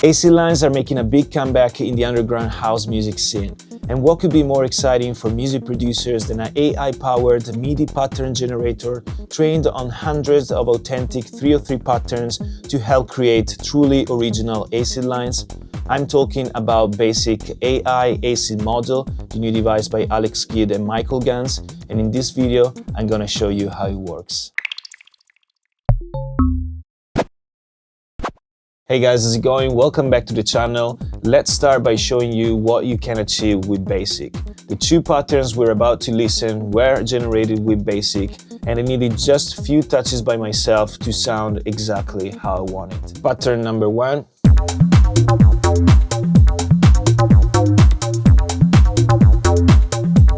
Acid lines are making a big comeback in the underground house music scene. And what could be more exciting for music producers than an AI-powered MIDI pattern generator trained on hundreds of authentic 303 patterns to help create truly original acid lines? I'm talking about Bassik Ai acid model, the new device by Alex Kidd and Michael Ganß, and in this video I'm gonna show you how it works. Hey guys, how's it going? Welcome back to the channel. Let's start by showing you what you can achieve with Bassik. The two patterns we're about to listen were generated with Bassik, and I needed just a few touches by myself to sound exactly how I want it. Pattern number 1.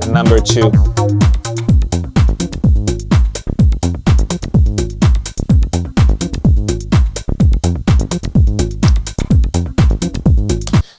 And number 2.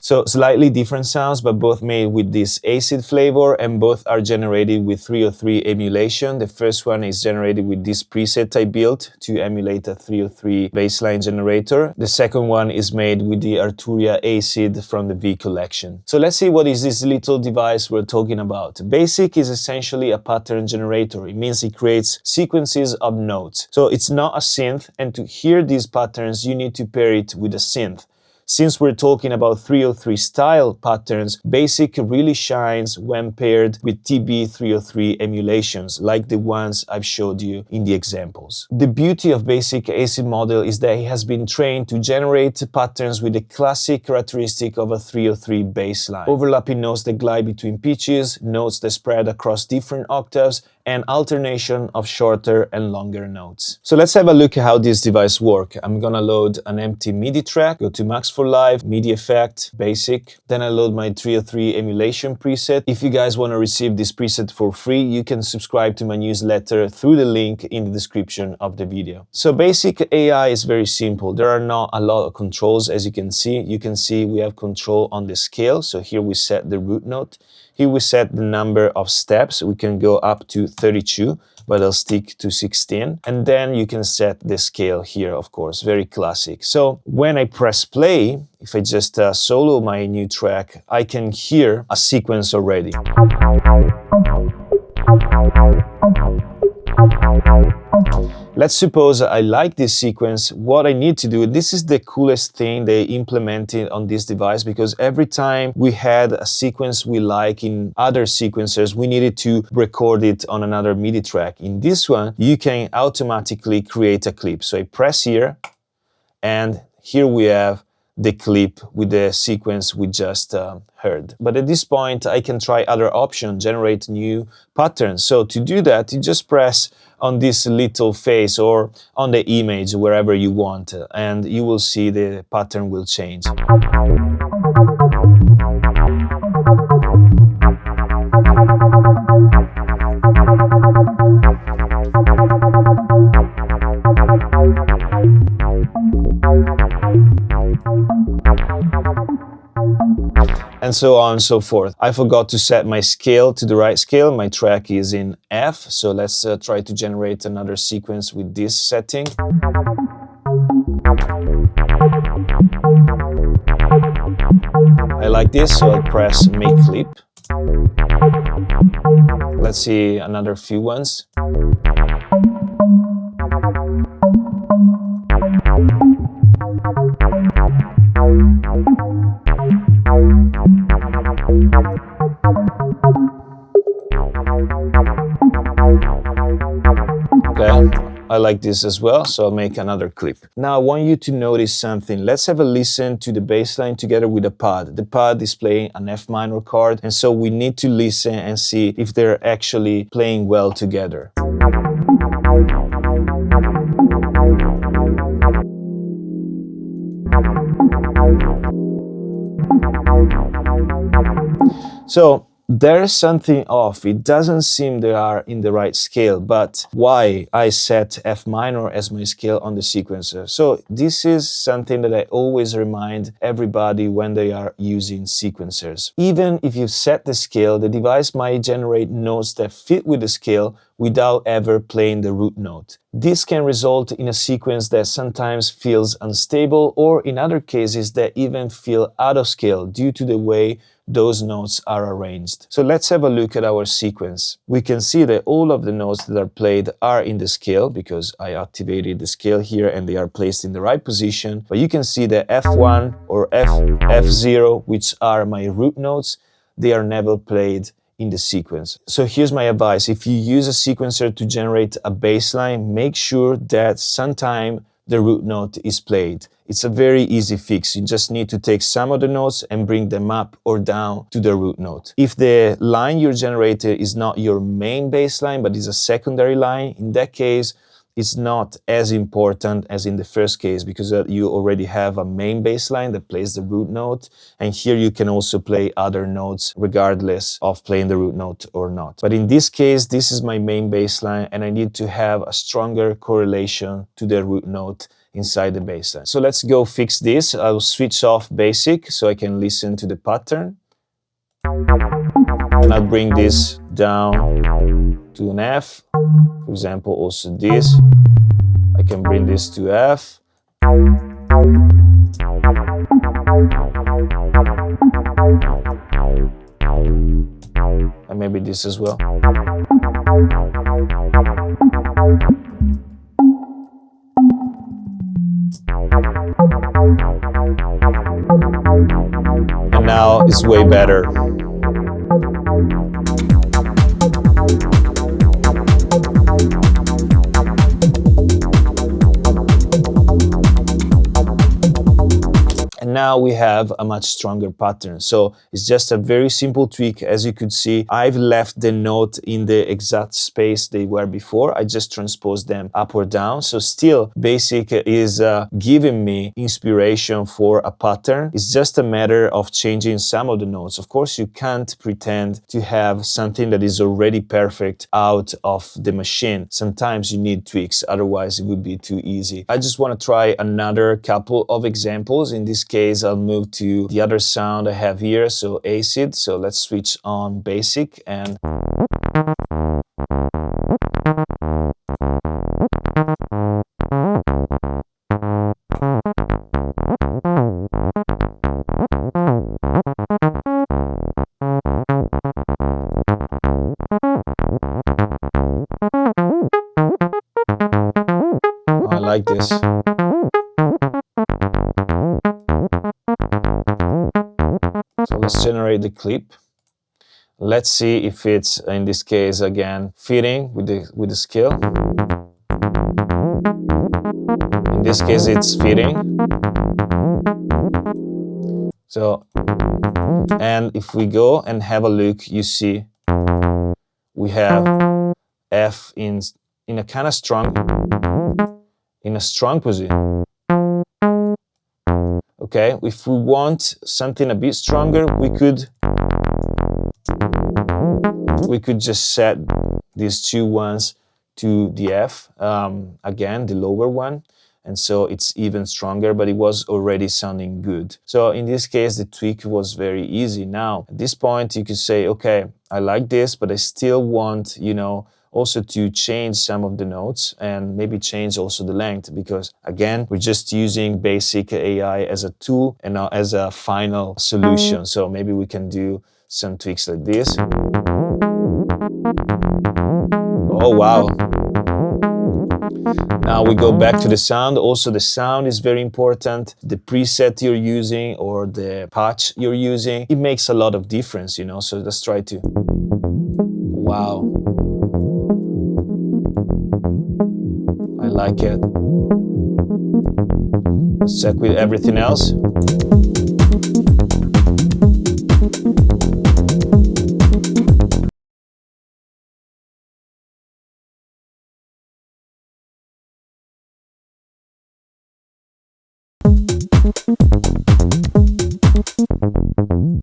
So slightly different sounds, but both made with this acid flavor, and both are generated with 303 emulation. The first one is generated with this preset I built to emulate a 303 bassline generator. The second one is made with the Arturia acid from the V collection. So let's see what is this little device we're talking about. Bassik is essentially a pattern generator. It means it creates sequences of notes. So it's not a synth, and to hear these patterns you need to pair it with a synth. Since we're talking about 303 style patterns, Bassik really shines when paired with TB303 emulations, like the ones I've showed you in the examples. The beauty of Bassik acid model is that it has been trained to generate patterns with the classic characteristic of a 303 bassline. Overlapping notes that glide between pitches, notes that spread across different octaves, and alternation of shorter and longer notes. So let's have a look at how this device works. I'm gonna load an empty MIDI track, go to Max for Live, MIDI effect, Bassik. Then I load my 303 emulation preset. If you guys want to receive this preset for free, you can subscribe to my newsletter through the link in the description of the video. So Bassik AI is very simple. There are not a lot of controls, as you can see. You can see we have control on the scale. So here we set the root note. Here we set the number of steps. We can go up to 32, but I'll stick to 16. And then you can set the scale here, of course, very classic. So when I press play, if I just solo my new track, I can hear a sequence already. Let's suppose I like this sequence. What I need to do, this is the coolest thing they implemented on this device, because every time we had a sequence we like in other sequencers, we needed to record it on another MIDI track. In this one, you can automatically create a clip. So I press here, and here we have the clip with the sequence we just heard. But at this point, I can try other options, generate new patterns. So to do that, you just press on this little face or on the image, wherever you want, and you will see the pattern will change. And so on and so forth. I forgot to set my scale to the right scale. My track is in F, so let's try to generate another sequence with this setting. I like this, so I'll press make clip. Let's see another few ones. Okay, I like this as well, so I'll make another clip. Now I want you to notice something. Let's have a listen to the bass line together with the pad. The pad is playing an F minor chord, and so we need to listen and see if they're actually playing well together. So there's something off. It doesn't seem they are in the right scale, but why I set F minor as my scale on the sequencer? So this is something that I always remind everybody when they are using sequencers. Even if you set the scale, the device might generate notes that fit with the scale without ever playing the root note. This can result in a sequence that sometimes feels unstable, or in other cases that even feel out of scale due to the way those notes are arranged. So let's have a look at our sequence. We can see that all of the notes that are played are in the scale because I activated the scale here and they are placed in the right position. But you can see that F1 or F0, which are my root notes, they are never played in the sequence. So here's my advice. If you use a sequencer to generate a bass line, make sure that sometime the root note is played. It's a very easy fix. You just need to take some of the notes and bring them up or down to the root note. If the line you generated is not your main bass line, but is a secondary line, in that case, it's not as important as in the first case because you already have a main bass line that plays the root note, and here you can also play other notes regardless of playing the root note or not. But in this case, this is my main bass line and I need to have a stronger correlation to the root note inside the bass line. So let's go fix this. I'll switch off Bassik so I can listen to the pattern. And I'll bring this down to an F. For example, also this. I can bring this to F. And maybe this as well. And now it's way better. And now we have a much stronger pattern. So it's just a very simple tweak. As you could see, I've left the note in the exact space they were before. I just transposed them up or down. So still, Bassik is giving me inspiration for a pattern. It's just a matter of changing some of the notes. Of course, you can't pretend to have something that is already perfect out of the machine. Sometimes you need tweaks, otherwise it would be too easy. I just want to try another couple of examples. In this case, I'll move to the other sound I have here, so acid. So let's switch on Bassik and I like this. So let's generate the clip. Let's see if it's, in this case, again, fitting with the scale. In this case, it's fitting. So, and if we go and have a look, you see we have F in a kind of strong, in a strong position. Okay, if we want something a bit stronger, we could just set these two ones to the F, again, the lower one, and so it's even stronger, but it was already sounding good. So in this case, the tweak was very easy. Now, at this point, you could say, okay, I like this, but I still want, also to change some of the notes and maybe change also the length, because again, we're just using Bassik AI as a tool and not as a final solution. So maybe we can do some tweaks like this. Oh, wow. Now we go back to the sound. Also, the sound is very important. The preset you're using or the patch you're using, it makes a lot of difference, So let's try to. Wow. I like it. Let's check with everything else.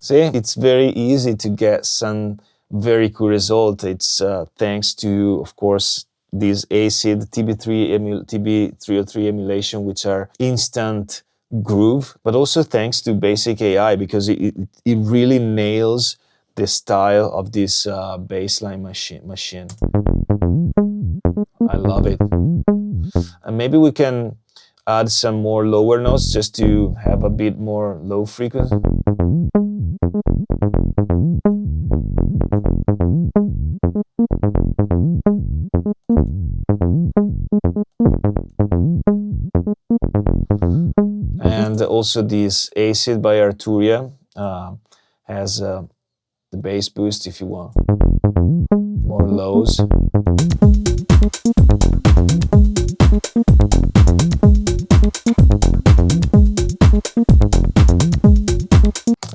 See, it's very easy to get some very cool result. It's thanks to, of course, these acid TB303 emulation, which are instant groove, but also thanks to Bassik Ai, because it really nails the style of this bassline machine. I love it. And maybe we can add some more lower notes just to have a bit more low frequency. And also this Acid by Arturia has the bass boost if you want more lows.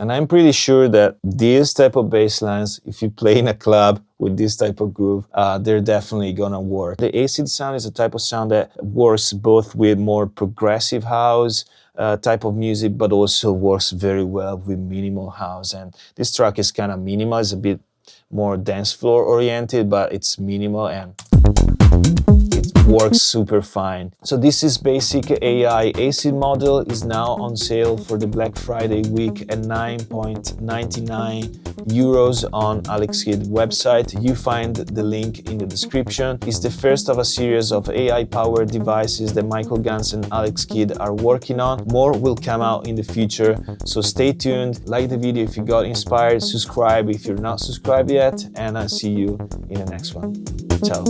And I'm pretty sure that this type of bass lines, if you play in a club with this type of groove, they're definitely gonna work. The acid sound is a type of sound that works both with more progressive house type of music, but also works very well with minimal house. And this track is kind of minimal, it's a bit more dance floor oriented, but it's minimal and works super fine. So this is Bassik Ai acid model, is now on sale for the Black Friday week at 9.99 euros on Alex Kidd website. You find the link in the description. It's the first of a series of AI powered devices that Michael Ganß and Alex Kidd are working on. More will come out in the future, so stay tuned, like the video if you got inspired, subscribe if you're not subscribed yet, and I'll see you in the next one. Ciao.